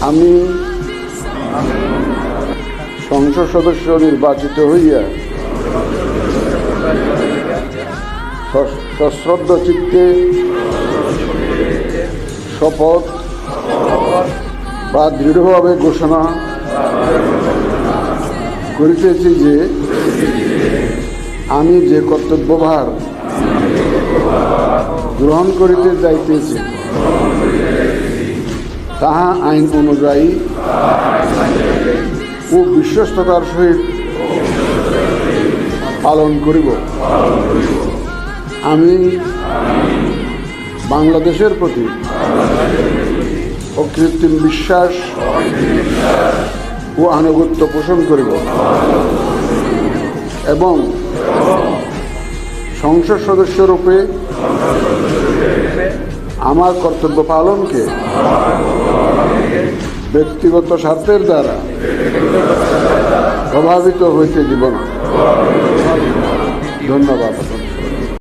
আমি সংসদ সদস্য নির্বাচিত হইয়া সশ্রদ্ধ চিত্তে শপথ বা দৃঢ়ভাবে ঘোষণা করিতেছি যে আমি যে কর্তব্যভার গ্রহণ করিতে যাইতেছি তাহা আইন অনুযায়ী ও বিশ্বস্ততার সহিত পালন করিব। আমি বাংলাদেশের প্রতি অকৃত্রিম বিশ্বাস ও আনুগত্য পোষণ করিব এবং সংসদ সদস্যরূপে আমার কর্তব্য পালনকে ব্যক্তিগত স্বার্থের দ্বারা প্রভাবিত হইতে দিব না। ধন্যবাদ।